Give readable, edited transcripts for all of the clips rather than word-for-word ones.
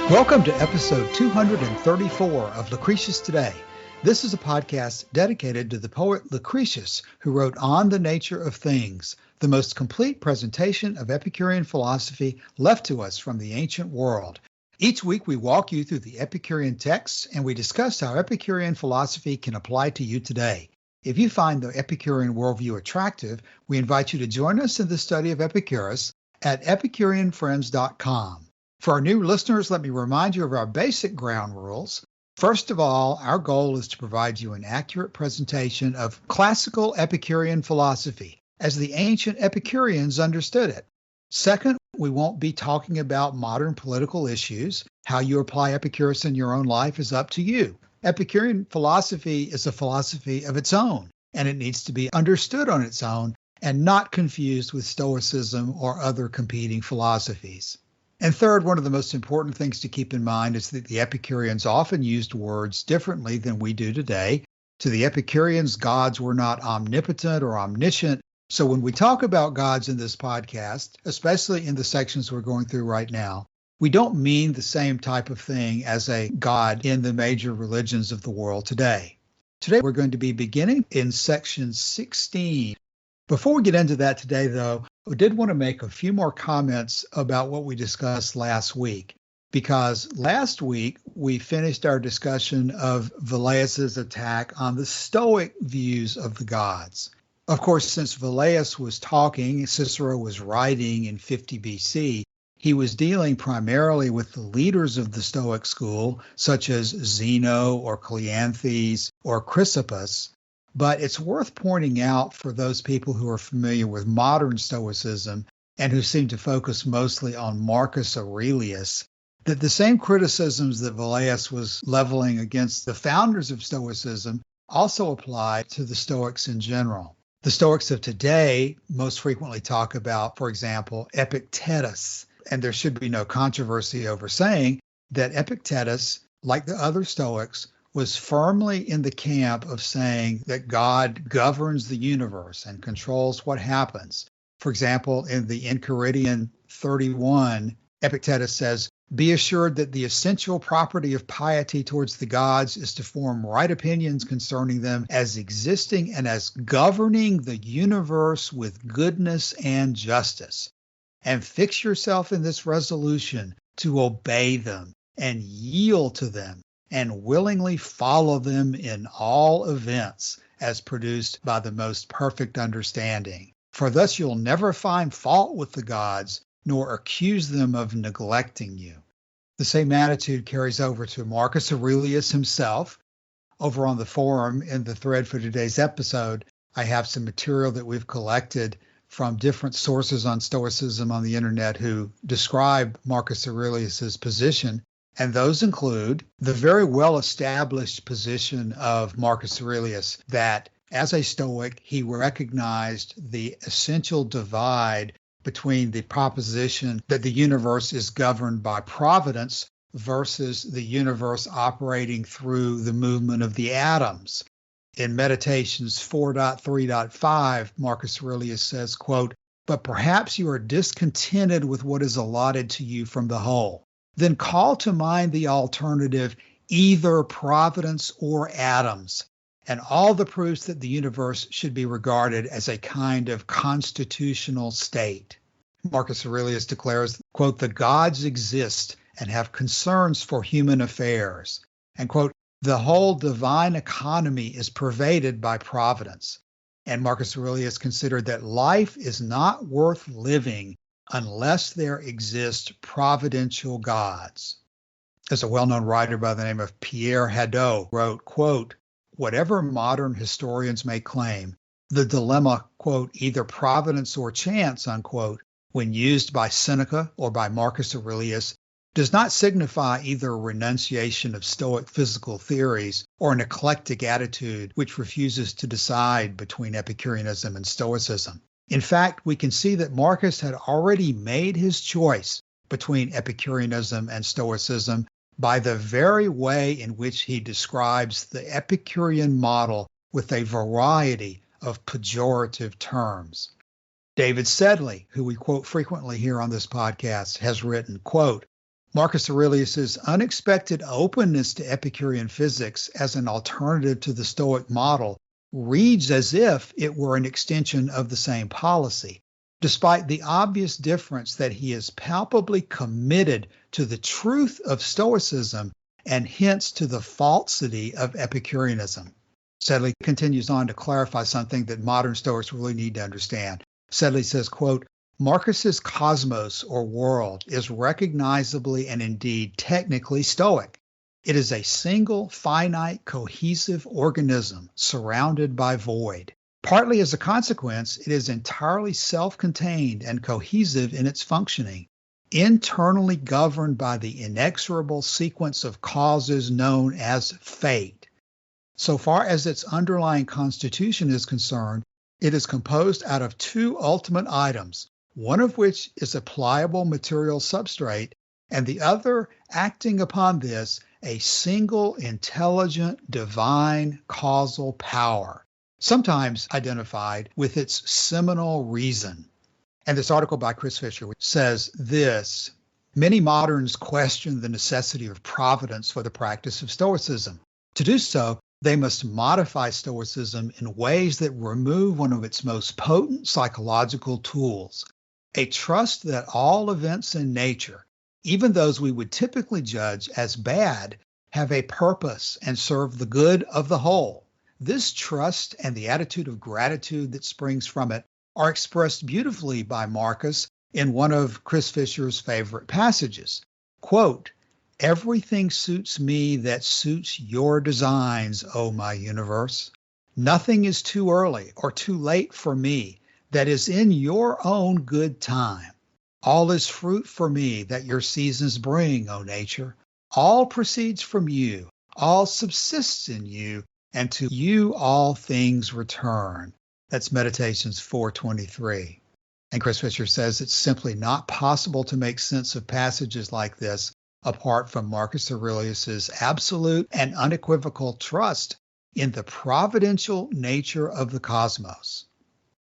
Welcome to episode 234 of Lucretius Today. This is a podcast dedicated to the poet Lucretius, who wrote On the Nature of Things, the most complete presentation of Epicurean philosophy left to us from the ancient world. Each week we walk you through the Epicurean texts and we discuss how Epicurean philosophy can apply to you today. If you find the Epicurean worldview attractive, we invite you to join us in the study of Epicurus at epicureanfriends.com. For our new listeners, let me remind you of our basic ground rules. First of all, our goal is to provide you an accurate presentation of classical Epicurean philosophy as the ancient Epicureans understood it. Second, we won't be talking about modern political issues. How you apply Epicurus in your own life is up to you. Epicurean philosophy is a philosophy of its own, and it needs to be understood on its own and not confused with Stoicism or other competing philosophies. And third, one of the most important things to keep in mind is that the Epicureans often used words differently than we do today. To the Epicureans, gods were not omnipotent or omniscient. So when we talk about gods in this podcast, especially in the sections we're going through right now, we don't mean the same type of thing as a god in the major religions of the world today. Today we're going to be beginning in section 16. Before we get into that today, though, I did want to make a few more comments about what we discussed last week, because last week we finished our discussion of Velleius's attack on the Stoic views of the gods. Of course, since Velleius was talking, Cicero was writing in 50 BC, he was dealing primarily with the leaders of the Stoic school, such as Zeno or Cleanthes or Chrysippus. But it's worth pointing out for those people who are familiar with modern Stoicism and who seem to focus mostly on Marcus Aurelius, that the same criticisms that Velleius was leveling against the founders of Stoicism also apply to the Stoics in general. The Stoics of today most frequently talk about, for example, Epictetus, and there should be no controversy over saying that Epictetus, like the other Stoics, was firmly in the camp of saying that God governs the universe and controls what happens. For example, in the Enchiridion 31, Epictetus says, "Be assured that the essential property of piety towards the gods is to form right opinions concerning them as existing and as governing the universe with goodness and justice. And fix yourself in this resolution to obey them and yield to them, and willingly follow them in all events as produced by the most perfect understanding. For thus you'll never find fault with the gods, nor accuse them of neglecting you." The same attitude carries over to Marcus Aurelius himself. Over on the forum in the thread for today's episode, I have some material that we've collected from different sources on Stoicism on the internet who describe Marcus Aurelius's position. And those include the very well-established position of Marcus Aurelius that as a Stoic, he recognized the essential divide between the proposition that the universe is governed by providence versus the universe operating through the movement of the atoms. In Meditations 4.3.5, Marcus Aurelius says, quote, "But perhaps you are discontented with what is allotted to you from the whole. Then call to mind the alternative, either providence or atoms, and all the proofs that the universe should be regarded as a kind of constitutional state." Marcus Aurelius declares, quote, "The gods exist and have concerns for human affairs," and quote, "The whole divine economy is pervaded by providence." And Marcus Aurelius considered that life is not worth living unless there exist providential gods. As a well-known writer by the name of Pierre Hadot wrote, quote, "Whatever modern historians may claim, the dilemma, quote, either providence or chance, unquote, when used by Seneca or by Marcus Aurelius, does not signify either a renunciation of Stoic physical theories or an eclectic attitude which refuses to decide between Epicureanism and Stoicism. In fact, we can see that Marcus had already made his choice between Epicureanism and Stoicism by the very way in which he describes the Epicurean model with a variety of pejorative terms. David Sedley, who we quote frequently here on this podcast, has written, quote, Marcus Aurelius's unexpected openness to Epicurean physics as an alternative to the Stoic model reads as if it were an extension of the same policy, despite the obvious difference that he is palpably committed to the truth of Stoicism and hence to the falsity of Epicureanism. Sedley continues on to clarify something that modern Stoics really need to understand. Sedley says, quote, Marcus's cosmos or world is recognizably and indeed technically Stoic. It is a single, finite, cohesive organism surrounded by void. Partly as a consequence, it is entirely self-contained and cohesive in its functioning, internally governed by the inexorable sequence of causes known as fate. So far as its underlying constitution is concerned, it is composed out of two ultimate items, one of which is a pliable material substrate, and the other, acting upon this, a single intelligent divine causal power, sometimes identified with its seminal reason. And this article by Chris Fisher says this: many moderns question the necessity of providence for the practice of Stoicism. To do so, they must modify Stoicism in ways that remove one of its most potent psychological tools, a trust that all events in nature, even those we would typically judge as bad, have a purpose and serve the good of the whole. This trust and the attitude of gratitude that springs from it are expressed beautifully by Marcus in one of Chris Fisher's favorite passages. Quote, everything suits me that suits your designs, O my universe. Nothing is too early or too late for me that is in your own good time. All is fruit for me that your seasons bring, O nature. All proceeds from you, all subsists in you, and to you all things return. That's Meditations 4:23. And Chris Fisher says it's simply not possible to make sense of passages like this apart from Marcus Aurelius's absolute and unequivocal trust in the providential nature of the cosmos.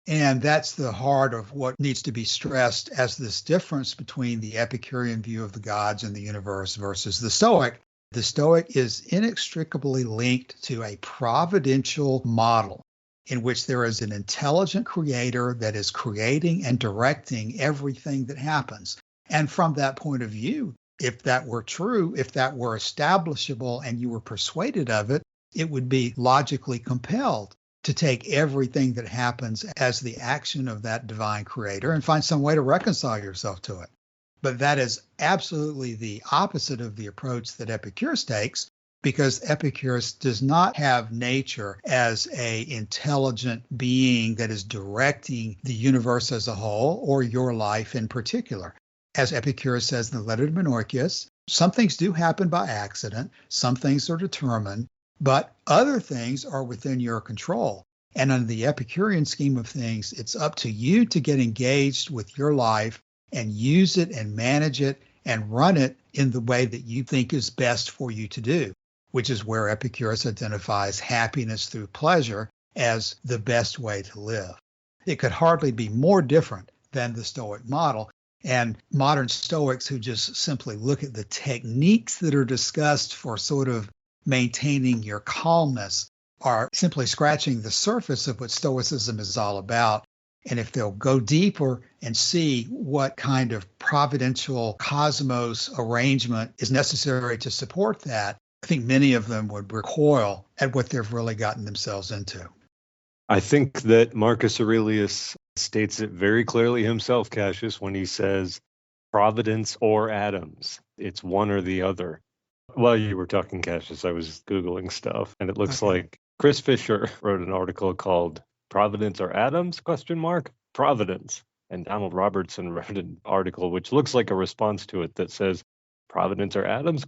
And that's the heart of what needs to be stressed as this difference between the Epicurean view of the gods and the universe versus the Stoic. The Stoic is inextricably linked to a providential model in which there is an intelligent creator that is creating and directing everything that happens. And from that point of view, if that were true, if that were establishable and you were persuaded of it, it would be logically compelled to take everything that happens as the action of that divine creator and find some way to reconcile yourself to it. But that is absolutely the opposite of the approach that Epicurus takes, because Epicurus does not have nature as an intelligent being that is directing the universe as a whole or your life in particular. As Epicurus says in the letter to Menorchius, some things do happen by accident, some things are determined, but other things are within your control. And under the Epicurean scheme of things, it's up to you to get engaged with your life and use it and manage it and run it in the way that you think is best for you to do, which is where Epicurus identifies happiness through pleasure as the best way to live. It could hardly be more different than the Stoic model. And modern Stoics who just simply look at the techniques that are discussed for sort of maintaining your calmness are simply scratching the surface of what Stoicism is all about. And if they'll go deeper and see what kind of providential cosmos arrangement is necessary to support that, I think many of them would recoil at what they've really gotten themselves into. I think that Marcus Aurelius states it very clearly himself, Cassius, when he says providence or atoms. It's one or the other. While you were talking, Cassius, I was Googling stuff, and it looks like Chris Fisher wrote an article called Providence or Atoms? Providence. And Donald Robertson wrote an article which looks like a response to it that says Providence or Atoms?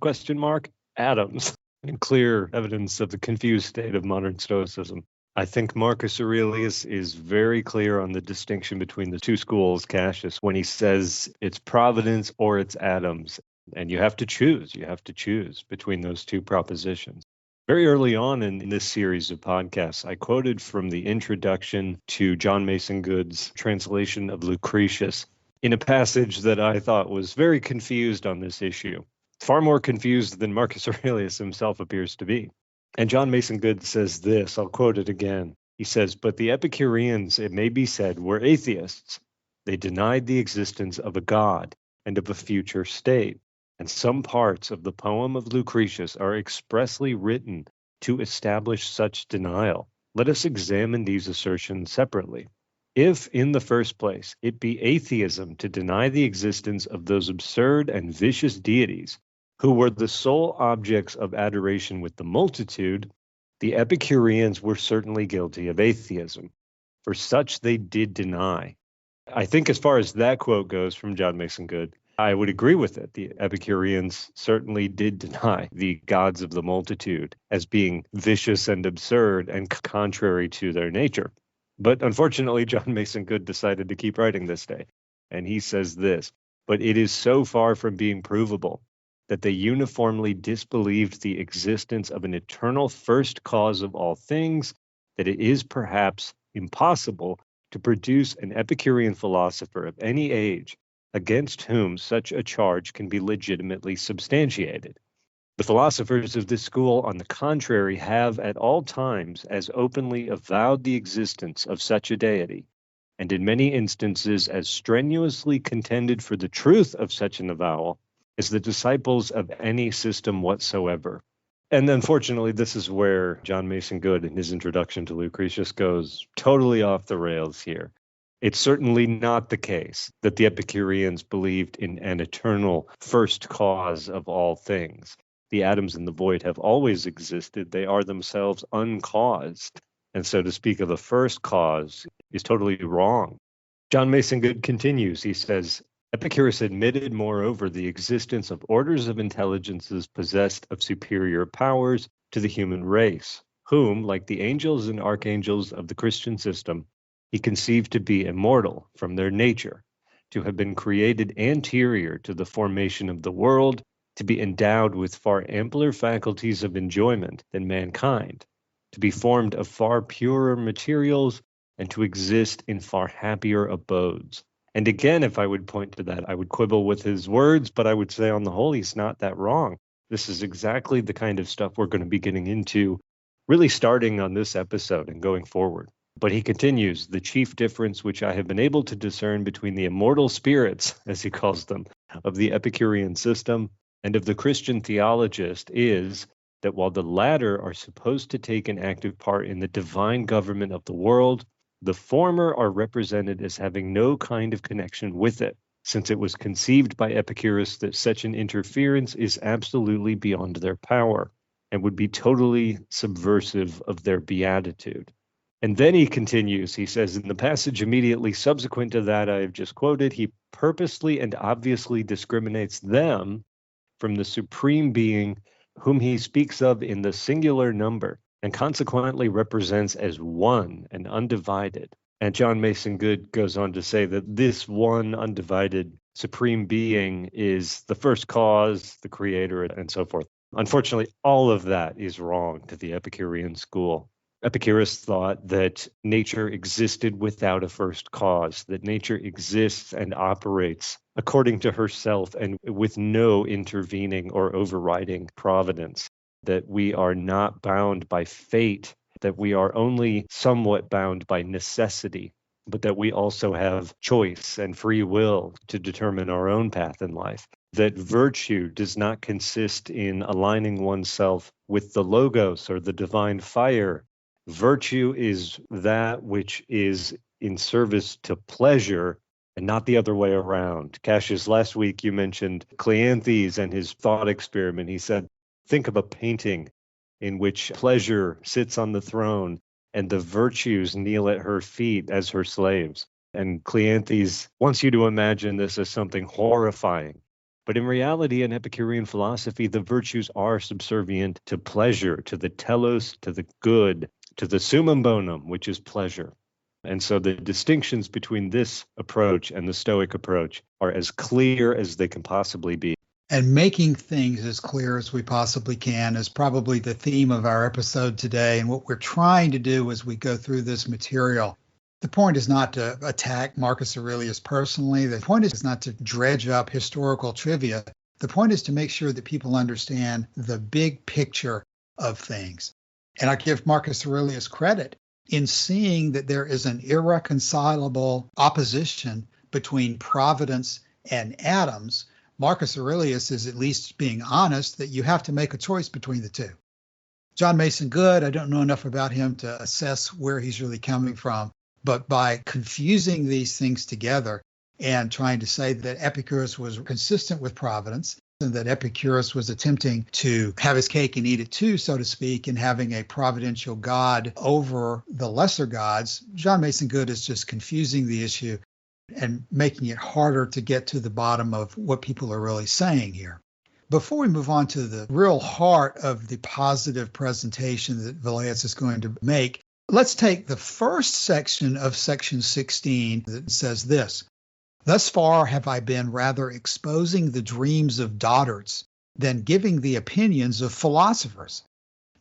Atoms. And clear evidence of the confused state of modern Stoicism. I think Marcus Aurelius is very clear on the distinction between the two schools, Cassius, when he says it's providence or it's atoms. And you have to choose. You have to choose between those two propositions. Very early on in this series of podcasts, I quoted from the introduction to John Mason Good's translation of Lucretius in a passage that I thought was very confused on this issue. far more confused than Marcus Aurelius himself appears to be. And John Mason Good says this, I'll quote it again. He says, "But the Epicureans, it may be said, were atheists. They denied the existence of a God and of a future state. And some parts of the poem of Lucretius are expressly written to establish such denial. Let us examine these assertions separately. If, in the first place, it be atheism to deny the existence of those absurd and vicious deities who were the sole objects of adoration with the multitude, the Epicureans were certainly guilty of atheism, for such they did deny." I think as far as that quote goes from John Mason Good, I would agree with it. The Epicureans certainly did deny the gods of the multitude as being vicious and absurd and contrary to their nature. But unfortunately, John Mason Good decided to keep writing this day. And he says this, "But it is so far from being provable that they uniformly disbelieved the existence of an eternal first cause of all things, that it is perhaps impossible to produce an Epicurean philosopher of any age against whom such a charge can be legitimately substantiated. The philosophers of this school, on the contrary, have at all times as openly avowed the existence of such a deity, and in many instances as strenuously contended for the truth of such an avowal as the disciples of any system whatsoever." And unfortunately, this is where John Mason Good, in his introduction to Lucretius, goes totally off the rails here. It's certainly not the case that the Epicureans believed in an eternal first cause of all things. The atoms in the void have always existed. They are themselves uncaused. And so to speak of a first cause is totally wrong. John Mason Good continues. He says, "Epicurus admitted, moreover, the existence of orders of intelligences possessed of superior powers to the human race, whom, like the angels and archangels of the Christian system, he conceived to be immortal from their nature, to have been created anterior to the formation of the world, to be endowed with far ampler faculties of enjoyment than mankind, to be formed of far purer materials, and to exist in far happier abodes." And again, if I would point to that, I would quibble with his words, but I would say on the whole, he's not that wrong. This is exactly the kind of stuff we're going to be getting into, really starting on this episode and going forward. But he continues, "The chief difference which I have been able to discern between the immortal spirits, as he calls them, of the Epicurean system and of the Christian theologist is that while the latter are supposed to take an active part in the divine government of the world, the former are represented as having no kind of connection with it, since it was conceived by Epicurus that such an interference is absolutely beyond their power and would be totally subversive of their beatitude." And then he continues, he says, "In the passage immediately subsequent to that I have just quoted, he purposely and obviously discriminates them from the supreme being whom he speaks of in the singular number, and consequently represents as one and undivided." And John Mason Good goes on to say that this one undivided supreme being is the first cause, the creator, and so forth. Unfortunately, all of that is wrong to the Epicurean school. Epicurus thought that nature existed without a first cause, that nature exists and operates according to herself and with no intervening or overriding providence, that we are not bound by fate, that we are only somewhat bound by necessity, but that we also have choice and free will to determine our own path in life, that virtue does not consist in aligning oneself with the logos or the divine fire. Virtue is that which is in service to pleasure and not the other way around. Cassius, last week you mentioned Cleanthes and his thought experiment. He said, think of a painting in which pleasure sits on the throne and the virtues kneel at her feet as her slaves. And Cleanthes wants you to imagine this as something horrifying. But in reality, in Epicurean philosophy, the virtues are subservient to pleasure, to the telos, to the good, to the summum bonum, which is pleasure. And so the distinctions between this approach and the Stoic approach are as clear as they can possibly be. And making things as clear as we possibly can is probably the theme of our episode today. And what we're trying to do as we go through this material, the point is not to attack Marcus Aurelius personally. The point is not to dredge up historical trivia, The point is to make sure that people understand the big picture of things. And I give Marcus Aurelius credit in seeing that there is an irreconcilable opposition between providence and atoms. Marcus Aurelius is at least being honest that you have to make a choice between the two. John Mason Good, I don't know enough about him to assess where he's really coming from, but by confusing these things together and trying to say that Epicurus was consistent with providence and that Epicurus was attempting to have his cake and eat it too, so to speak, and having a providential God over the lesser gods, John Mason Good is just confusing the issue and making it harder to get to the bottom of what people are really saying here. Before we move on to the real heart of the positive presentation that Velleius is going to make, let's take the first section of section 16 that says this: "Thus far have I been rather exposing the dreams of dotards than giving the opinions of philosophers.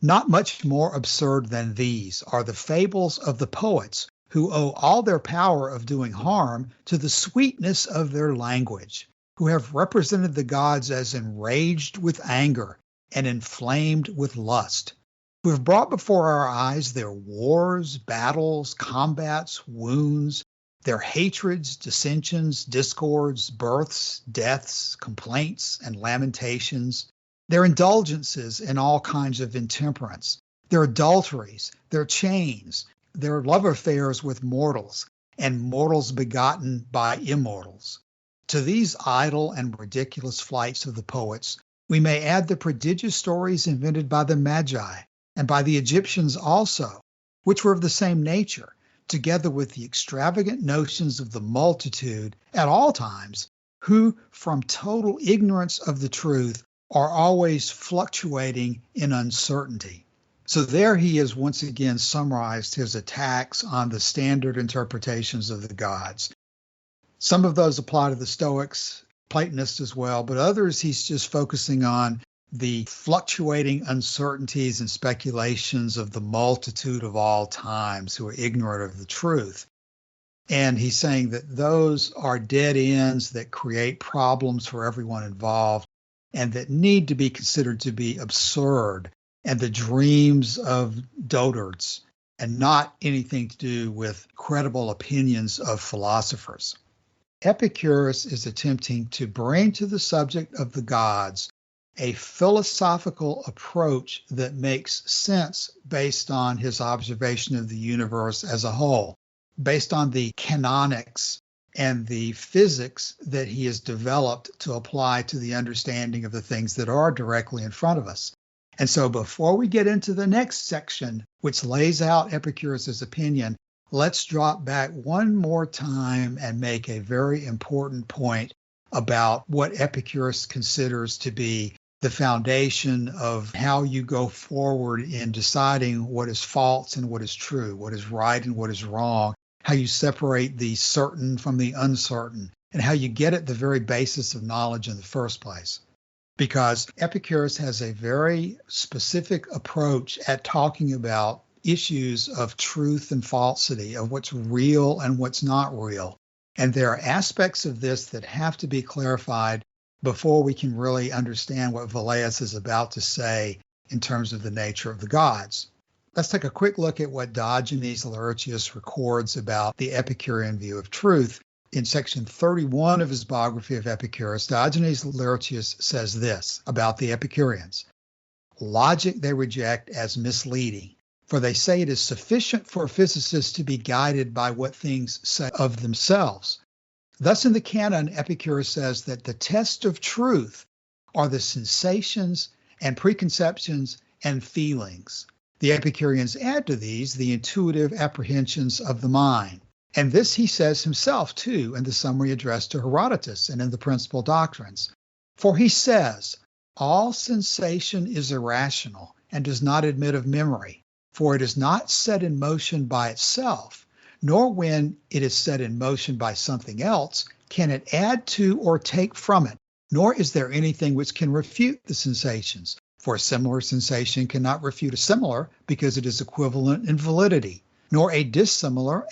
Not much more absurd than these are the fables of the poets, who owe all their power of doing harm to the sweetness of their language, who have represented the gods as enraged with anger and inflamed with lust, who have brought before our eyes their wars, battles, combats, wounds, their hatreds, dissensions, discords, births, deaths, complaints, and lamentations, their indulgences in all kinds of intemperance, their adulteries, their chains, their love affairs with mortals, and mortals begotten by immortals. To these idle and ridiculous flights of the poets, we may add the prodigious stories invented by the Magi and by the Egyptians also, which were of the same nature, together with the extravagant notions of the multitude at all times, who, from total ignorance of the truth, are always fluctuating in uncertainty." So there he has once again summarized his attacks on the standard interpretations of the gods. Some of those apply to the Stoics, Platonists as well, but others he's just focusing on the fluctuating uncertainties and speculations of the multitude of all times who are ignorant of the truth. And he's saying that those are dead ends that create problems for everyone involved and that need to be considered to be absurd and the dreams of dotards and not anything to do with credible opinions of philosophers. Epicurus is attempting to bring to the subject of the gods a philosophical approach that makes sense based on his observation of the universe as a whole, based on the canonics and the physics that he has developed to apply to the understanding of the things that are directly in front of us. And so before we get into the next section, which lays out Epicurus's opinion, let's drop back one more time and make a very important point about what Epicurus considers to be the foundation of how you go forward in deciding what is false and what is true, what is right and what is wrong, how you separate the certain from the uncertain, and how you get at the very basis of knowledge in the first place. Because Epicurus has a very specific approach at talking about issues of truth and falsity, of what's real and what's not real. And there are aspects of this that have to be clarified before we can really understand what Velleius is about to say in terms of the nature of the gods. Let's take a quick look at what Diogenes Laertius records about the Epicurean view of truth. In section 31 of his biography of Epicurus, Diogenes Laertius says this about the Epicureans: "Logic they reject as misleading, for they say it is sufficient for physicists to be guided by what things say of themselves. Thus in the canon, Epicurus says that the test of truth are the sensations and preconceptions and feelings. The Epicureans add to these the intuitive apprehensions of the mind. And this he says himself, too, in the summary addressed to Herodotus and in the Principal Doctrines. For he says, all sensation is irrational and does not admit of memory, for it is not set in motion by itself, nor when it is set in motion by something else can it add to or take from it, nor is there anything which can refute the sensations. For a similar sensation cannot refute a similar because it is equivalent in validity, nor a dissimilar,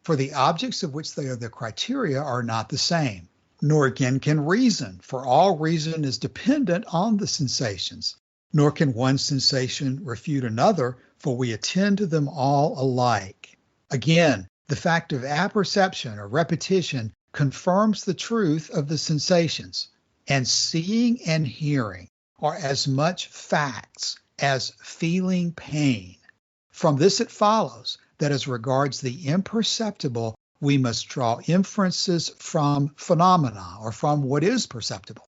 for the objects of which they are the criteria are not the same. Nor again can reason, for all reason is dependent on the sensations. Nor can one sensation refute another, for we attend to them all alike. Again, the fact of apperception or repetition confirms the truth of the sensations, and seeing and hearing are as much facts as feeling pain. From this it follows that as regards the imperceptible, we must draw inferences from phenomena or from what is perceptible.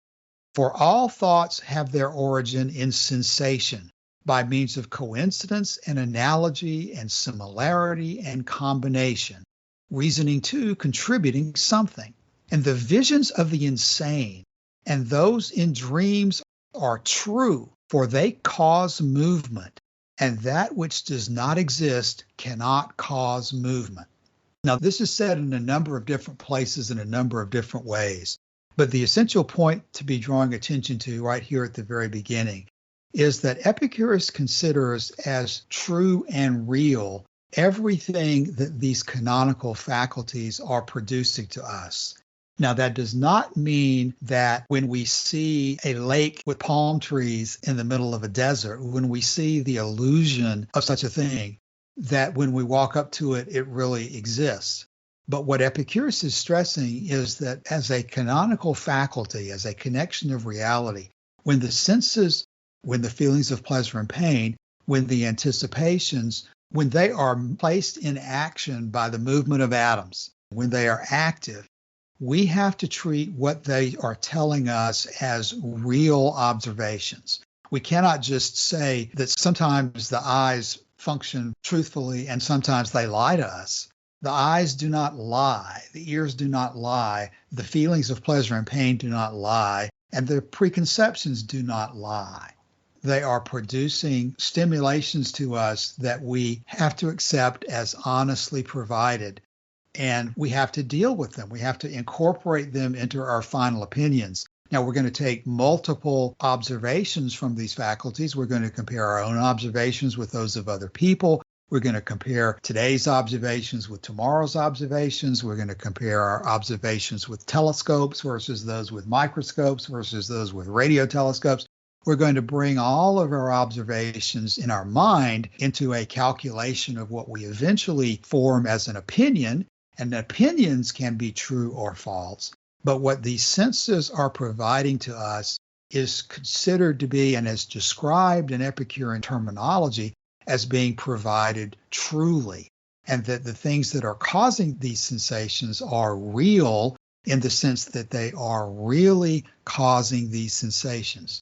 For all thoughts have their origin in sensation by means of coincidence and analogy and similarity and combination, reasoning too contributing something. And the visions of the insane and those in dreams are true, for they cause movement, and that which does not exist cannot cause movement. Now, this is said in a number of different places in a number of different ways, but the essential point to be drawing attention to right here at the very beginning is that Epicurus considers as true and real everything that these canonical faculties are producing to us. Now, that does not mean that when we see a lake with palm trees in the middle of a desert, when we see the illusion of such a thing, that when we walk up to it, it really exists. But what Epicurus is stressing is that as a canonical faculty, as a connection of reality, when the senses, when the feelings of pleasure and pain, when the anticipations, when they are placed in action by the movement of atoms, when they are active, we have to treat what they are telling us as real observations. We cannot just say that sometimes the eyes function truthfully and sometimes they lie to us. The eyes do not lie, the ears do not lie, the feelings of pleasure and pain do not lie, and the preconceptions do not lie. They are producing stimulations to us that we have to accept as honestly provided, and we have to deal with them. We have to incorporate them into our final opinions. Now, we're going to take multiple observations from these faculties. We're going to compare our own observations with those of other people. We're going to compare today's observations with tomorrow's observations. We're going to compare our observations with telescopes versus those with microscopes versus those with radio telescopes. We're going to bring all of our observations in our mind into a calculation of what we eventually form as an opinion, and opinions can be true or false. But what these senses are providing to us is considered to be, and is described in Epicurean terminology, as being provided truly, and that the things that are causing these sensations are real in the sense that they are really causing these sensations.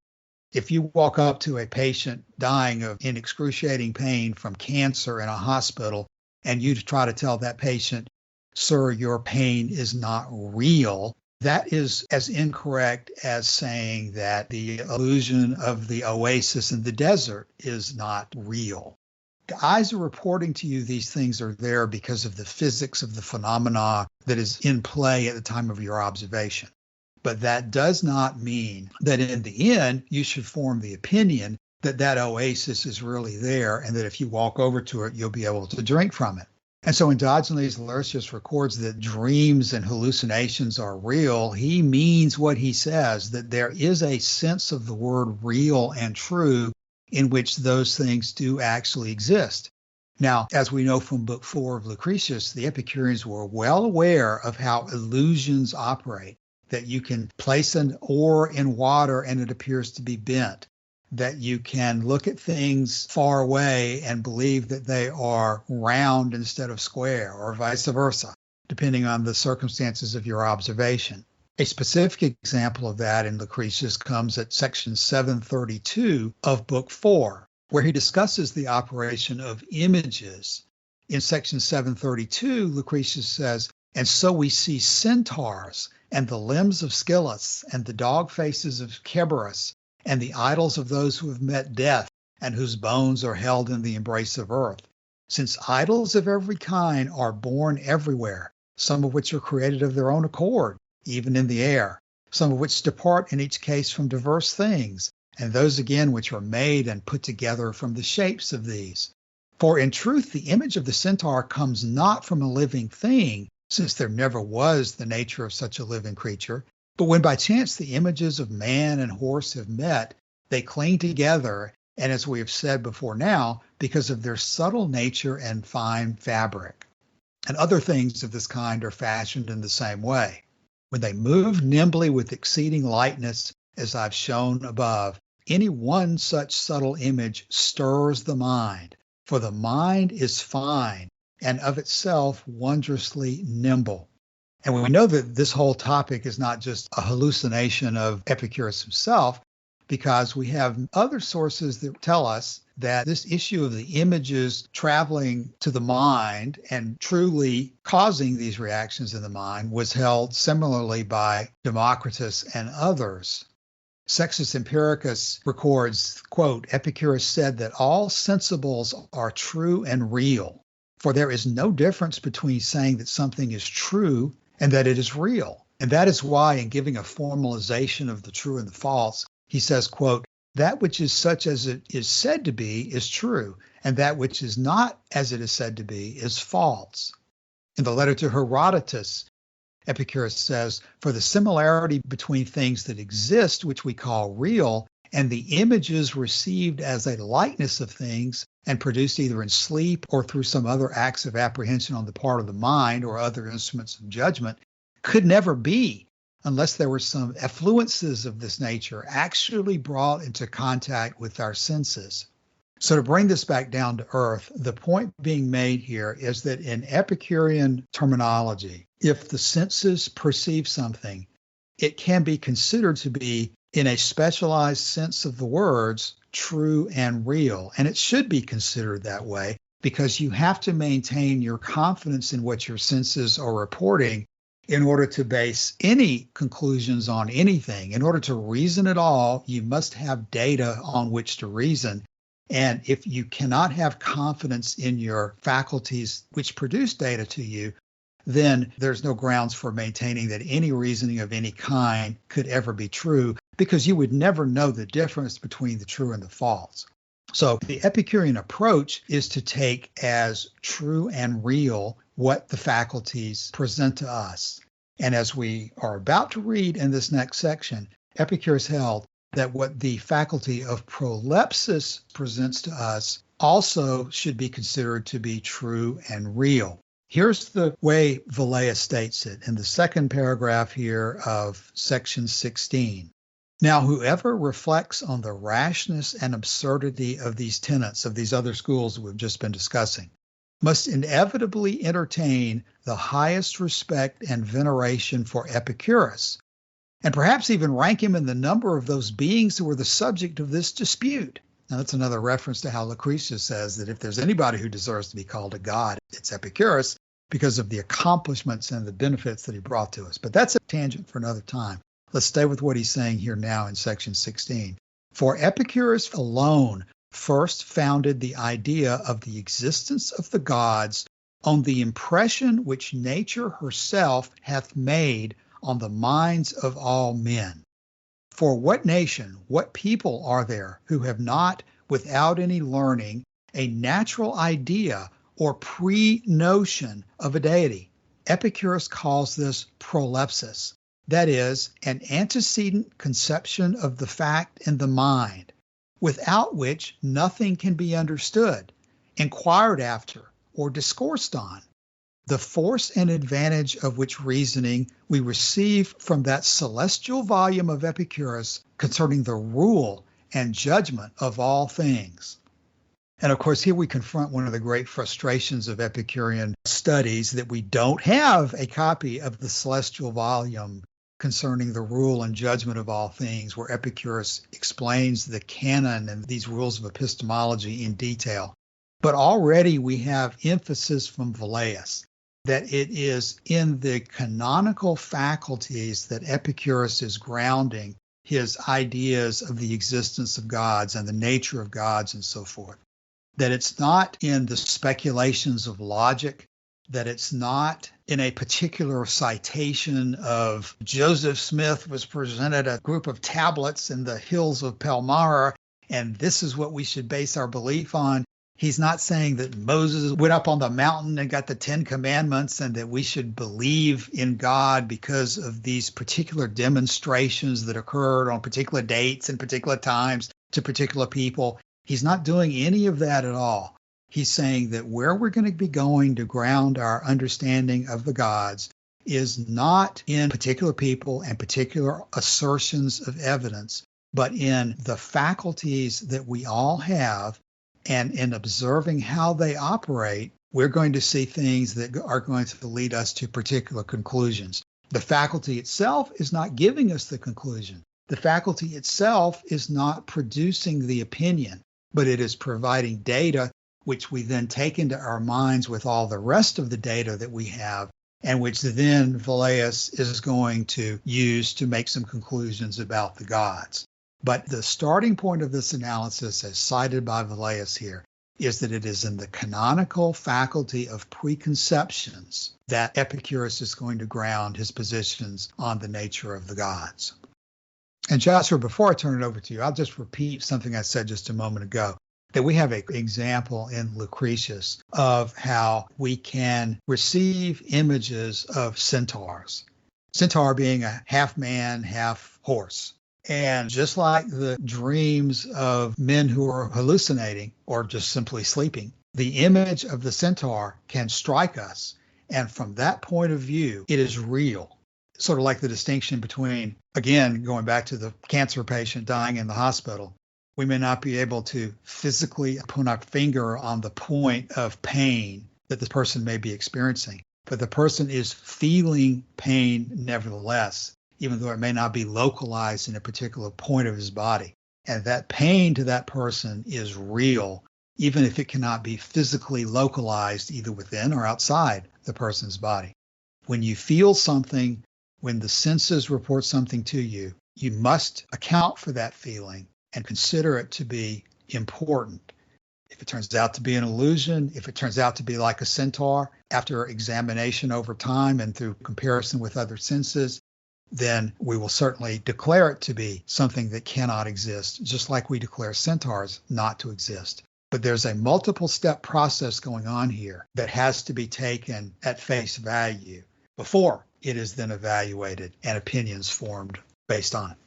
If you walk up to a patient dying in excruciating pain from cancer in a hospital, and you try to tell that patient, "Sir, your pain is not real," that is as incorrect as saying that the illusion of the oasis in the desert is not real. The eyes are reporting to you these things are there because of the physics of the phenomena that is in play at the time of your observation. But that does not mean that in the end, you should form the opinion that that oasis is really there and that if you walk over to it, you'll be able to drink from it. And so when Diogenes Laertius records that dreams and hallucinations are real, he means what he says, that there is a sense of the word real and true in which those things do actually exist. Now, as we know from Book 4 of Lucretius, the Epicureans were well aware of how illusions operate, that you can place an ore in water and it appears to be bent, that you can look at things far away and believe that they are round instead of square, or vice versa, depending on the circumstances of your observation. A specific example of that in Lucretius comes at section 732 of Book 4, where he discusses the operation of images. In section 732, Lucretius says, "And so we see centaurs, and the limbs of Scylus, and the dog faces of Cerberus, and the idols of those who have met death, and whose bones are held in the embrace of earth. Since idols of every kind are born everywhere, some of which are created of their own accord, even in the air, some of which depart in each case from diverse things, and those again which are made and put together from the shapes of these. For in truth, the image of the centaur comes not from a living thing, since there never was the nature of such a living creature, But when by chance the images of man and horse have met, they cling together, and as we have said before now, because of their subtle nature and fine fabric. And other things of this kind are fashioned in the same way. When they move nimbly with exceeding lightness, as I've shown above, any one such subtle image stirs the mind, for the mind is fine and of itself wondrously nimble. And we know that this whole topic is not just a hallucination of Epicurus himself, because we have other sources that tell us that this issue of the images traveling to the mind and truly causing these reactions in the mind was held similarly by Democritus and others. Sextus Empiricus records, quote, Epicurus said that all sensibles are true and real, for there is no difference between saying that something is true and that it is real. And that is why in giving a formalization of the true and the false, he says, quote, that which is such as it is said to be is true, and that which is not as it is said to be is false. In the letter to Herodotus, Epicurus says, for the similarity between things that exist, which we call real, and the images received as a likeness of things and produced either in sleep or through some other acts of apprehension on the part of the mind or other instruments of judgment, could never be unless there were some effluences of this nature actually brought into contact with our senses. So to bring this back down to earth, the point being made here is that in Epicurean terminology, if the senses perceive something, it can be considered to be, in a specialized sense of the words, true and real. And it should be considered that way because you have to maintain your confidence in what your senses are reporting in order to base any conclusions on anything. In order to reason at all, you must have data on which to reason. And if you cannot have confidence in your faculties which produce data to you, then there's no grounds for maintaining that any reasoning of any kind could ever be true, because you would never know the difference between the true and the false. So the Epicurean approach is to take as true and real what the faculties present to us. And as we are about to read in this next section, Epicurus held that what the faculty of prolepsis presents to us also should be considered to be true and real. Here's the way Velleius states it in the second paragraph here of section 16. Now, whoever reflects on the rashness and absurdity of these tenets of these other schools we've just been discussing must inevitably entertain the highest respect and veneration for Epicurus, and perhaps even rank him in the number of those beings who were the subject of this dispute. Now, that's another reference to how Lucretius says that if there's anybody who deserves to be called a god, it's Epicurus, because of the accomplishments and the benefits that he brought to us. But that's a tangent for another time. Let's stay with what he's saying here now in section 16. For Epicurus alone first founded the idea of the existence of the gods on the impression which nature herself hath made on the minds of all men. For what nation, what people are there who have not, without any learning, a natural idea or pre-notion of a deity? Epicurus calls this prolepsis, that is, an antecedent conception of the fact in the mind, without which nothing can be understood, inquired after, or discoursed on. The force and advantage of which reasoning we receive from that celestial volume of Epicurus concerning the rule and judgment of all things. And of course, here we confront one of the great frustrations of Epicurean studies, that we don't have a copy of the celestial volume concerning the rule and judgment of all things, where Epicurus explains the canon and these rules of epistemology in detail. But already we have emphasis from Velleius that it is in the canonical faculties that Epicurus is grounding his ideas of the existence of gods and the nature of gods and so forth. That it's not in the speculations of logic, that it's not in a particular citation of Joseph Smith was presented a group of tablets in the hills of Palmyra, and this is what we should base our belief on. He's not saying that Moses went up on the mountain and got the 10 commandments and that we should believe in God because of these particular demonstrations that occurred on particular dates and particular times to particular people. He's not doing any of that at all. He's saying that where we're going to be going to ground our understanding of the gods is not in particular people and particular assertions of evidence, but in the faculties that we all have. And in observing how they operate, we're going to see things that are going to lead us to particular conclusions. The faculty itself is not giving us the conclusion. The faculty itself is not producing the opinion, but it is providing data, which we then take into our minds with all the rest of the data that we have, and which then Velleius is going to use to make some conclusions about the gods. But the starting point of this analysis, as cited by Velleius here, is that it is in the canonical faculty of preconceptions that Epicurus is going to ground his positions on the nature of the gods. And Joshua, before I turn it over to you, I'll just repeat something I said just a moment ago, that we have an example in Lucretius of how we can receive images of centaurs. Centaur being a half man, half horse. And just like the dreams of men who are hallucinating or just simply sleeping, the image of the centaur can strike us. And from that point of view, it is real. Sort of like the distinction between, again, going back to the cancer patient dying in the hospital, we may not be able to physically put our finger on the point of pain that the person may be experiencing, but the person is feeling pain nevertheless, even though it may not be localized in a particular point of his body. And that pain to that person is real, even if it cannot be physically localized either within or outside the person's body. When you feel something, when the senses report something to you, you must account for that feeling and consider it to be important. If it turns out to be an illusion, if it turns out to be like a centaur, after examination over time and through comparison with other senses, then we will certainly declare it to be something that cannot exist, just like we declare centaurs not to exist. But there's a multiple step process going on here that has to be taken at face value before it is then evaluated and opinions formed based on it.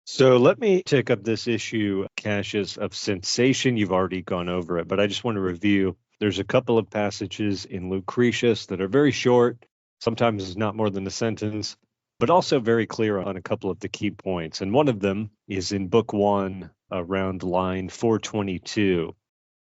So let me take up this issue, Cassius, of sensation. You've already gone over it, but I just want to review. There's a couple of passages in Lucretius that are very short, sometimes it's not more than a sentence, but also very clear on a couple of the key points. And one of them is in Book 1, around line 422.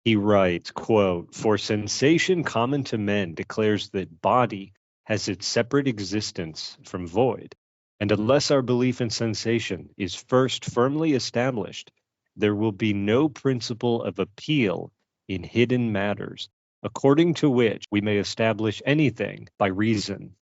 He writes, quote, "For sensation common to men declares that body has its separate existence from void. And unless our belief in sensation is first firmly established, there will be no principle of appeal in hidden matters, according to which we may establish anything by reason."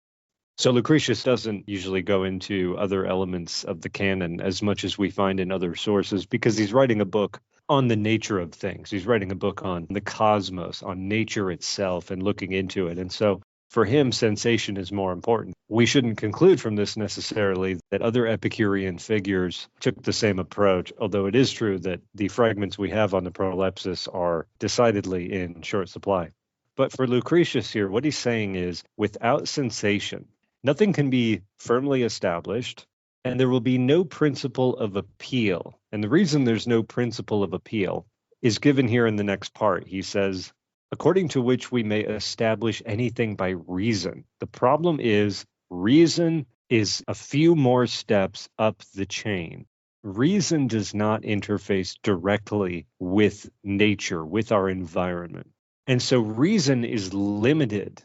So Lucretius doesn't usually go into other elements of the canon as much as we find in other sources, because he's writing a book on the nature of things. He's writing a book on the cosmos, on nature itself, and looking into it. And so for him, sensation is more important. We shouldn't conclude from this necessarily that other Epicurean figures took the same approach, although it is true that the fragments we have on the prolepsis are decidedly in short supply. But for Lucretius here, what he's saying is, without sensation, nothing can be firmly established, and there will be no principle of appeal. And the reason there's no principle of appeal is given here in the next part. He says, according to which we may establish anything by reason. The problem is, reason is a few more steps up the chain. Reason does not interface directly with nature, with our environment. And so reason is limited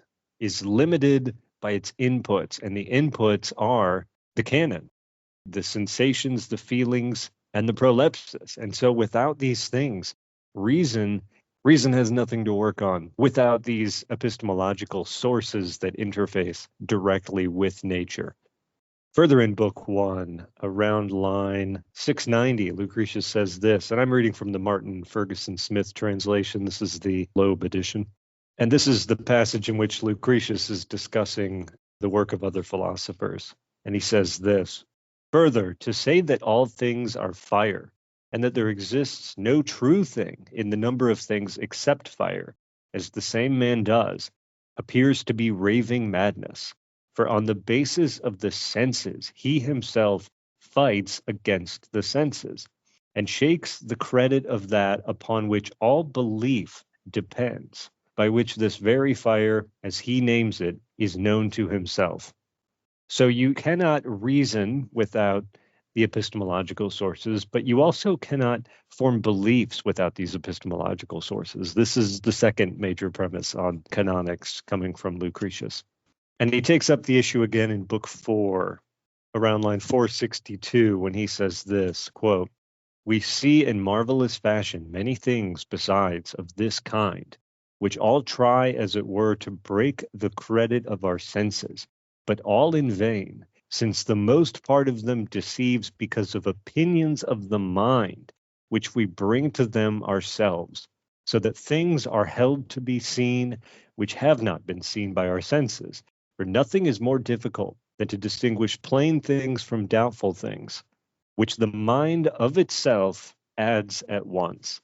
by its inputs, and the inputs are the canon, the sensations, the feelings, and the prolepsis. And so without these things, reason has nothing to work on without these epistemological sources that interface directly with nature. Further in Book 1, around line 690, Lucretius says this, and I'm reading from the Martin Ferguson Smith translation. This is the Loeb edition. And this is the passage in which Lucretius is discussing the work of other philosophers. And he says this, "Further, to say that all things are fire and that there exists no true thing in the number of things except fire, as the same man does, appears to be raving madness. For on the basis of the senses, he himself fights against the senses, and shakes the credit of that upon which all belief depends, by which this very fire, as he names it, is known to himself. So you cannot reason without the epistemological sources, but you also cannot form beliefs without these epistemological sources. This is the second major premise on canonics coming from Lucretius. And he takes up the issue again in Book 4, around line 462, when he says this, quote, "We see in marvelous fashion many things besides of this kind, which all try, as it were, to break the credit of our senses, but all in vain, since the most part of them deceives because of opinions of the mind, which we bring to them ourselves, so that things are held to be seen which have not been seen by our senses. For nothing is more difficult than to distinguish plain things from doubtful things, which the mind of itself adds at once."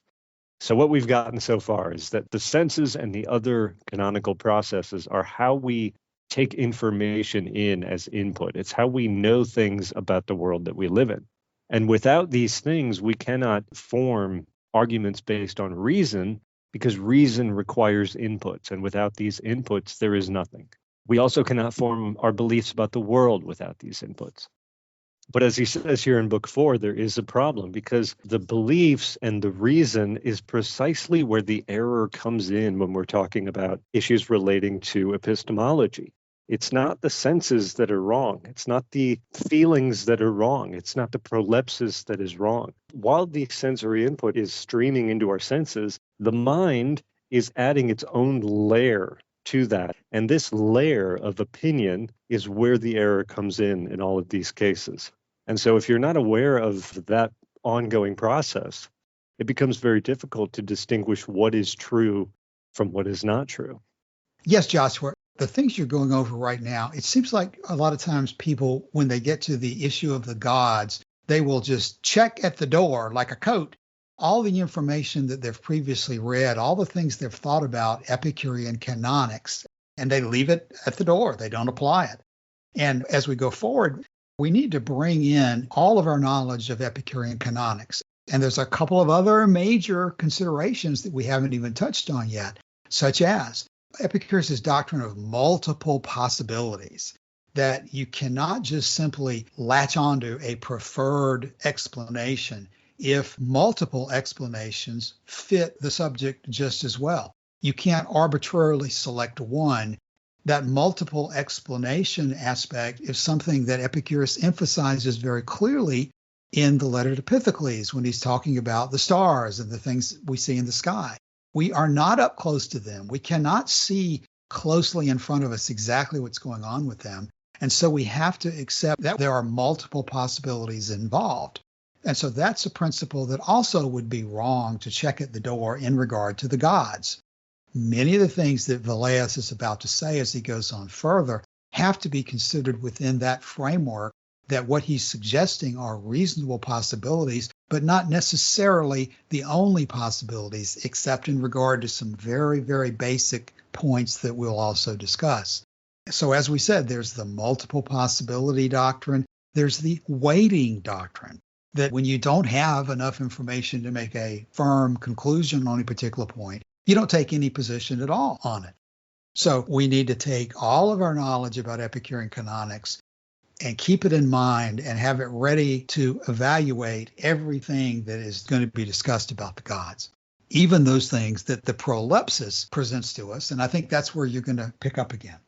So what we've gotten so far is that the senses and the other canonical processes are how we take information in as input. It's how we know things about the world that we live in. And without these things, we cannot form arguments based on reason, because reason requires inputs. And without these inputs, there is nothing. We also cannot form our beliefs about the world without these inputs. But as he says here in Book 4, there is a problem, because the beliefs and the reason is precisely where the error comes in when we're talking about issues relating to epistemology. It's not the senses that are wrong. It's not the feelings that are wrong. It's not the prolepsis that is wrong. While the sensory input is streaming into our senses, the mind is adding its own layer to that. And this layer of opinion is where the error comes in all of these cases. And so if you're not aware of that ongoing process, it becomes very difficult to distinguish what is true from what is not true. Yes, Joshua, the things you're going over right now, it seems like a lot of times people, when they get to the issue of the gods, they will just check at the door like a coat all the information that they've previously read, all the things they've thought about Epicurean canonics, and they leave it at the door. They don't apply it. And as we go forward, we need to bring in all of our knowledge of Epicurean canonics. And there's a couple of other major considerations that we haven't even touched on yet, such as Epicurus' doctrine of multiple possibilities, that you cannot just simply latch onto a preferred explanation if multiple explanations fit the subject just as well. You can't arbitrarily select one. That multiple explanation aspect is something that Epicurus emphasizes very clearly in the letter to Pythocles when he's talking about the stars and the things we see in the sky. We are not up close to them. We cannot see closely in front of us exactly what's going on with them. And so we have to accept that there are multiple possibilities involved. And so that's a principle that also would be wrong to check at the door in regard to the gods. Many of the things that Velleius is about to say as he goes on further have to be considered within that framework, that what he's suggesting are reasonable possibilities, but not necessarily the only possibilities, except in regard to some very, very basic points that we'll also discuss. So as we said, there's the multiple possibility doctrine. There's the waiting doctrine, that when you don't have enough information to make a firm conclusion on a particular point, you don't take any position at all on it. So we need to take all of our knowledge about Epicurean canonics and keep it in mind and have it ready to evaluate everything that is going to be discussed about the gods, even those things that the prolepsis presents to us. And I think that's where you're going to pick up again.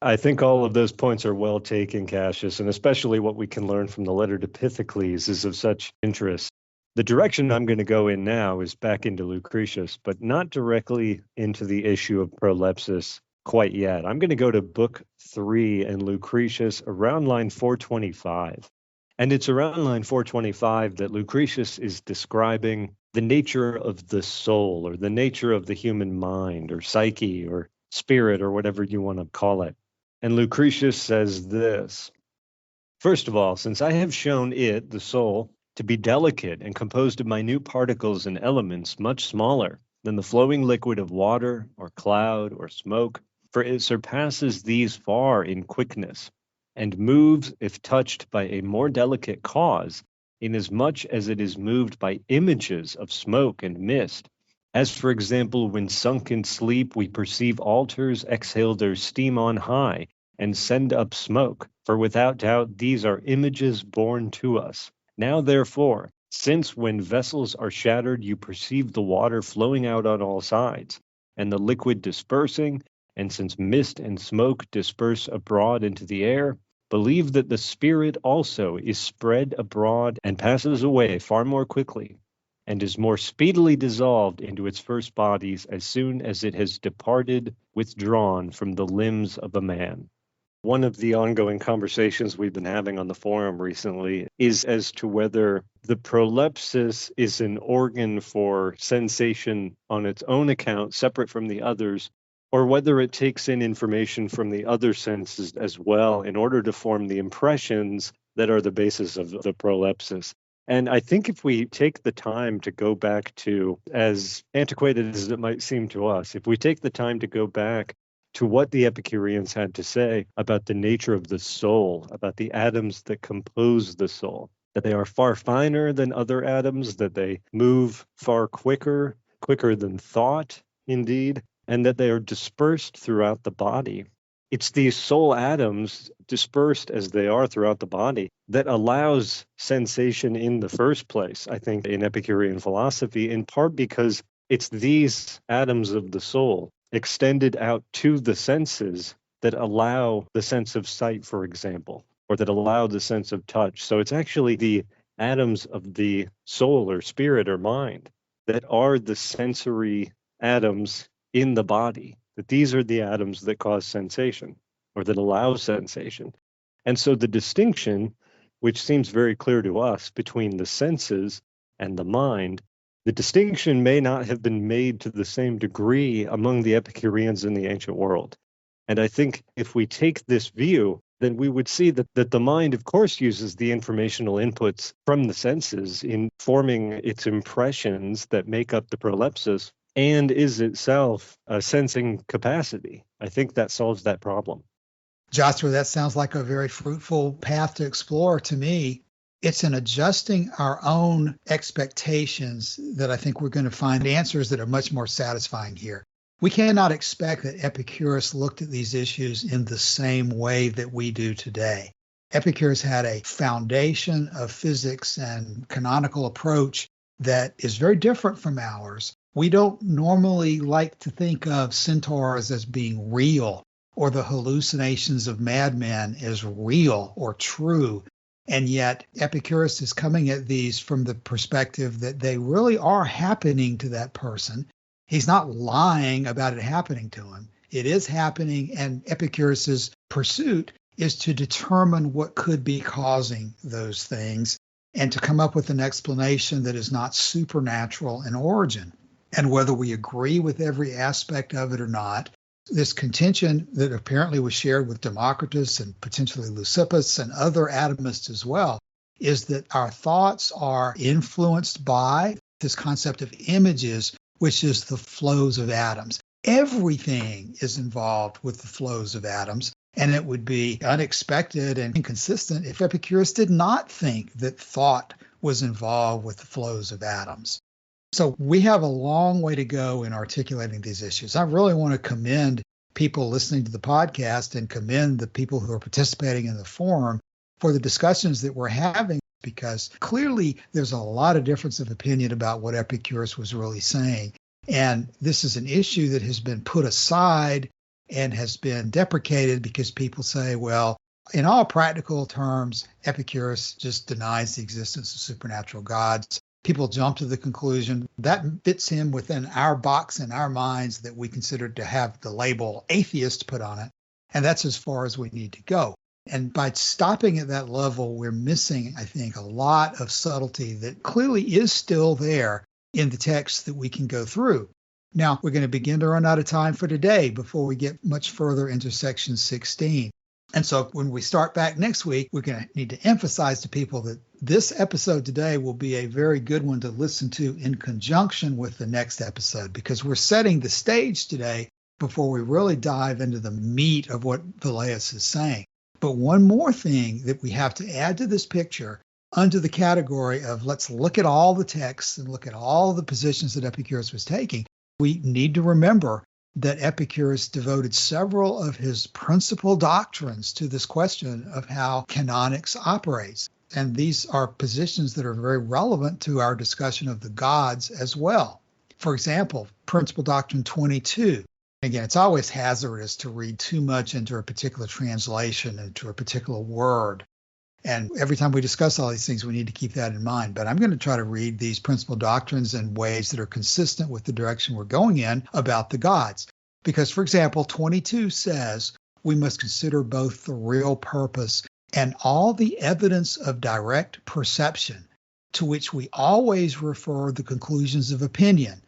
I think all of those points are well taken, Cassius, and especially what we can learn from the letter to Pythocles is of such interest. The direction I'm going to go in now is back into Lucretius, but not directly into the issue of prolepsis quite yet. I'm going to go to Book 3 and Lucretius around line 425. And it's around line 425 that Lucretius is describing the nature of the soul, or the nature of the human mind, or psyche, or spirit, or whatever you want to call it. And Lucretius says this: "First of all, since I have shown it, the soul, to be delicate and composed of minute particles and elements much smaller than the flowing liquid of water or cloud or smoke, for it surpasses these far in quickness, and moves if touched by a more delicate cause, inasmuch as it is moved by images of smoke and mist. As, for example, when sunk in sleep we perceive altars exhale their steam on high and send up smoke, for without doubt these are images borne to us. Now therefore, since when vessels are shattered you perceive the water flowing out on all sides, and the liquid dispersing, and since mist and smoke disperse abroad into the air, believe that the spirit also is spread abroad and passes away far more quickly, and is more speedily dissolved into its first bodies as soon as it has departed, withdrawn from the limbs of a man. One of the ongoing conversations we've been having on the forum recently is as to whether the prolepsis is an organ for sensation on its own account, separate from the others, or whether it takes in information from the other senses as well in order to form the impressions that are the basis of the prolepsis. And I think if we take the time to go back to, as antiquated as it might seem to us, if we take the time to go back to what the Epicureans had to say about the nature of the soul, about the atoms that compose the soul, that they are far finer than other atoms, that they move far quicker than thought, indeed, and that they are dispersed throughout the body. It's these soul atoms, dispersed as they are throughout the body, that allows sensation in the first place, I think, in Epicurean philosophy, in part because it's these atoms of the soul extended out to the senses that allow the sense of sight, for example, or that allow the sense of touch. So it's actually the atoms of the soul or spirit or mind that are the sensory atoms in the body, that these are the atoms that cause sensation or that allow sensation. And so the distinction, which seems very clear to us between the senses and the mind, the distinction may not have been made to the same degree among the Epicureans in the ancient world. And I think if we take this view, then we would see that the mind, of course, uses the informational inputs from the senses in forming its impressions that make up the prolepsis, and is itself a sensing capacity. I think that solves that problem. Joshua, that sounds like a very fruitful path to explore to me. It's in adjusting our own expectations that I think we're going to find answers that are much more satisfying here. We cannot expect that Epicurus looked at these issues in the same way that we do today. Epicurus had a foundation of physics and canonical approach that is very different from ours. We don't normally like to think of centaurs as being real, or the hallucinations of madmen as real or true. And yet Epicurus is coming at these from the perspective that they really are happening to that person. He's not lying about it happening to him. It is happening, and Epicurus's pursuit is to determine what could be causing those things and to come up with an explanation that is not supernatural in origin. And whether we agree with every aspect of it or not, this contention that apparently was shared with Democritus and potentially Leucippus and other atomists as well, is that our thoughts are influenced by this concept of images, which is the flows of atoms. Everything is involved with the flows of atoms, and it would be unexpected and inconsistent if Epicurus did not think that thought was involved with the flows of atoms. So we have a long way to go in articulating these issues. I really want to commend people listening to the podcast and commend the people who are participating in the forum for the discussions that we're having, because clearly there's a lot of difference of opinion about what Epicurus was really saying. And this is an issue that has been put aside and has been deprecated because people say, well, in all practical terms, Epicurus just denies the existence of supernatural gods. People jump to the conclusion that fits him within our box in our minds that we consider to have the label atheist put on it. And that's as far as we need to go. And by stopping at that level, we're missing, I think, a lot of subtlety that clearly is still there in the text that we can go through. Now, we're going to begin to run out of time for today before we get much further into section 16. And so when we start back next week, we're going to need to emphasize to people that this episode today will be a very good one to listen to in conjunction with the next episode, because we're setting the stage today before we really dive into the meat of what Velleius is saying. But one more thing that we have to add to this picture under the category of let's look at all the texts and look at all the positions that Epicurus was taking, we need to remember that Epicurus devoted several of his principal doctrines to this question of how canonics operates. And these are positions that are very relevant to our discussion of the gods as well. For example, Principal Doctrine 22. Again, it's always hazardous to read too much into a particular translation, into a particular word. And every time we discuss all these things, we need to keep that in mind. But I'm going to try to read these principal doctrines in ways that are consistent with the direction we're going in about the gods. Because, for example, 22 says we must consider both the real purpose and all the evidence of direct perception, to which we always refer the conclusions of opinion.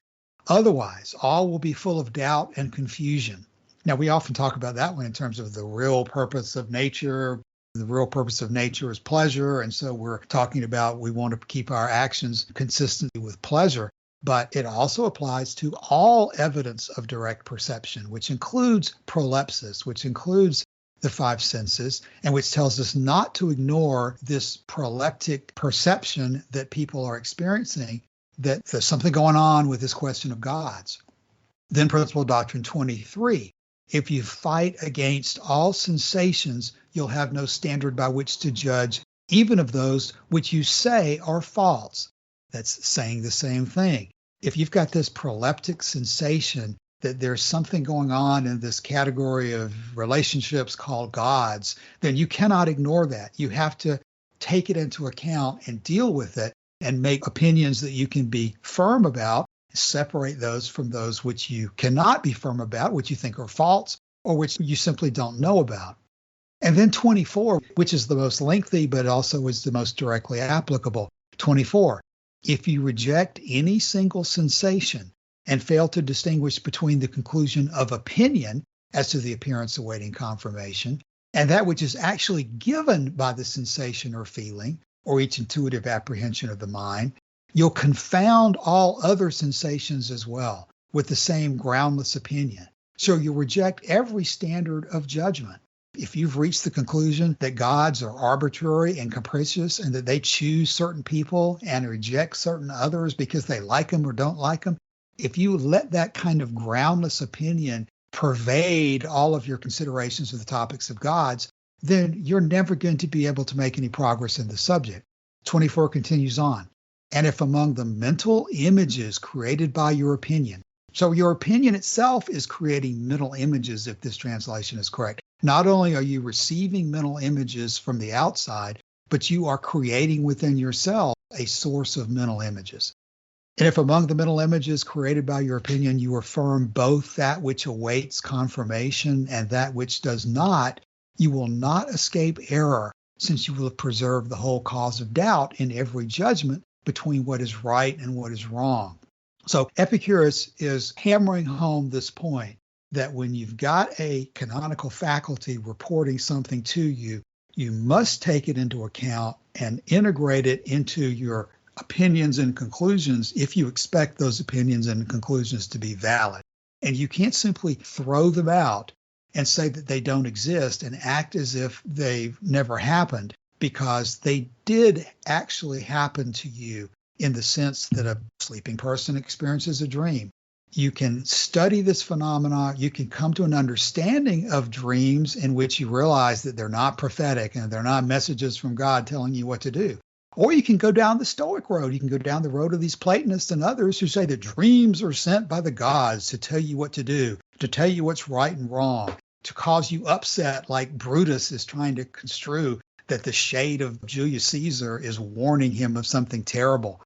Otherwise, all will be full of doubt and confusion. Now, we often talk about that one in terms of the real purpose of nature. The real purpose of nature is pleasure, and so we're talking about we want to keep our actions consistent with pleasure, but it also applies to all evidence of direct perception, which includes prolepsis, which includes the five senses, and which tells us not to ignore this proleptic perception that people are experiencing, that there's something going on with this question of gods. Then Principal Doctrine 23. If you fight against all sensations, you'll have no standard by which to judge, even of those which you say are false. That's saying the same thing. If you've got this proleptic sensation that there's something going on in this category of relationships called gods, then you cannot ignore that. You have to take it into account and deal with it and make opinions that you can be firm about. Separate those from those which you cannot be firm about, which you think are false, or which you simply don't know about. And then 24, which is the most lengthy, but also is the most directly applicable. 24, if you reject any single sensation and fail to distinguish between the conclusion of opinion as to the appearance awaiting confirmation and that which is actually given by the sensation or feeling, or each intuitive apprehension of the mind, you'll confound all other sensations as well with the same groundless opinion. So you'll reject every standard of judgment. If you've reached the conclusion that gods are arbitrary and capricious and that they choose certain people and reject certain others because they like them or don't like them, if you let that kind of groundless opinion pervade all of your considerations of the topics of gods, then you're never going to be able to make any progress in the subject. 24 continues on. And if among the mental images created by your opinion, so your opinion itself is creating mental images, if this translation is correct. Not only are you receiving mental images from the outside, but you are creating within yourself a source of mental images. And if among the mental images created by your opinion, you affirm both that which awaits confirmation and that which does not, you will not escape error, since you will have preserved the whole cause of doubt in every judgment between what is right and what is wrong. So Epicurus is hammering home this point that when you've got a canonical faculty reporting something to you, you must take it into account and integrate it into your opinions and conclusions if you expect those opinions and conclusions to be valid. And you can't simply throw them out and say that they don't exist and act as if they've never happened, because they did actually happen to you in the sense that a sleeping person experiences a dream. You can study this phenomena. You can come to an understanding of dreams in which you realize that they're not prophetic and they're not messages from God telling you what to do. Or you can go down the Stoic road. You can go down the road of these Platonists and others who say that dreams are sent by the gods to tell you what to do, to tell you what's right and wrong, to cause you upset, like Brutus is trying to construe that the shade of Julius Caesar is warning him of something terrible.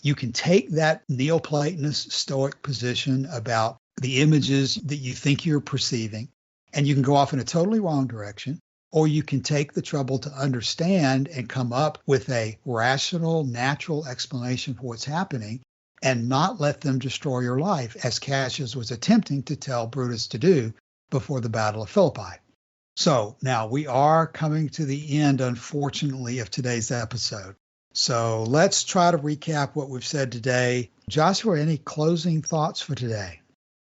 You can take that Neoplatonist Stoic position about the images that you think you're perceiving, and you can go off in a totally wrong direction, or you can take the trouble to understand and come up with a rational, natural explanation for what's happening and not let them destroy your life, as Cassius was attempting to tell Brutus to do before the Battle of Philippi. So now we are coming to the end, unfortunately, of today's episode. So let's try to recap what we've said today. Joshua, any closing thoughts for today?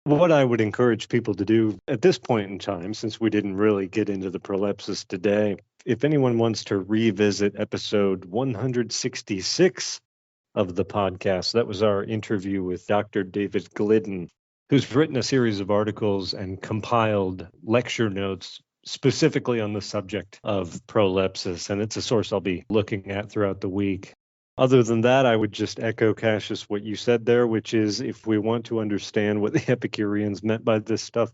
What I would encourage people to do at this point in time, since we didn't really get into the prolepsis today, if anyone wants to revisit episode 166 of the podcast, that was our interview with Dr. David Glidden, who's written a series of articles and compiled lecture notes specifically on the subject of prolepsis, and it's a source I'll be looking at throughout the week. Other than that, I would just echo, Cassius, what you said there, which is if we want to understand what the Epicureans meant by this stuff,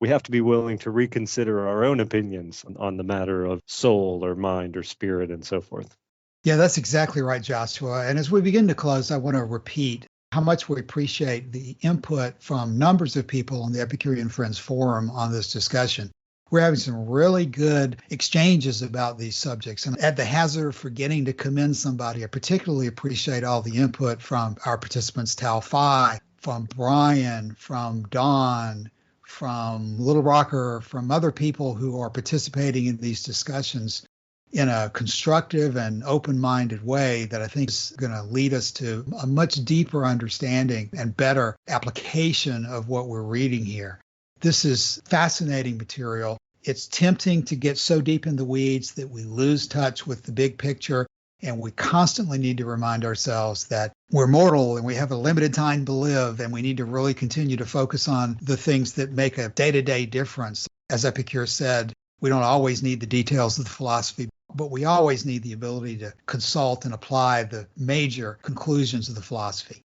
we have to be willing to reconsider our own opinions on the matter of soul or mind or spirit and so forth. Yeah, that's exactly right, Joshua. And as we begin to close, I want to repeat how much we appreciate the input from numbers of people on the Epicurean Friends Forum on this discussion. We're having some really good exchanges about these subjects. And at the hazard of forgetting to commend somebody, I particularly appreciate all the input from our participants, Tao Phi, from Brian, from Don, from Little Rocker, from other people who are participating in these discussions in a constructive and open-minded way that I think is going to lead us to a much deeper understanding and better application of what we're reading here. This is fascinating material. It's tempting to get so deep in the weeds that we lose touch with the big picture, and we constantly need to remind ourselves that we're mortal and we have a limited time to live, and we need to really continue to focus on the things that make a day-to-day difference. As Epicurus said, we don't always need the details of the philosophy, but we always need the ability to consult and apply the major conclusions of the philosophy.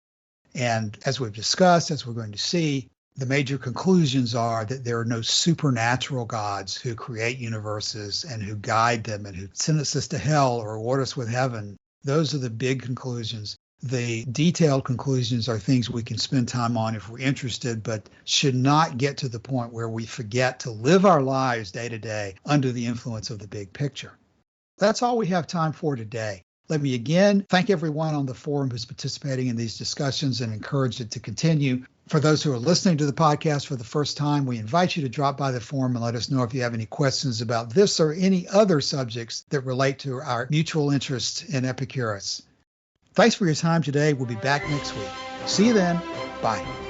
And as we've discussed, as we're going to see, the major conclusions are that there are no supernatural gods who create universes and who guide them and who send us to hell or reward us with heaven. Those are the big conclusions. The detailed conclusions are things we can spend time on if we're interested, but should not get to the point where we forget to live our lives day to day under the influence of the big picture. That's all we have time for today. Let me again thank everyone on the forum who's participating in these discussions and encourage it to continue. For those who are listening to the podcast for the first time, we invite you to drop by the forum and let us know if you have any questions about this or any other subjects that relate to our mutual interest in Epicurus. Thanks for your time today. We'll be back next week. See you then. Bye.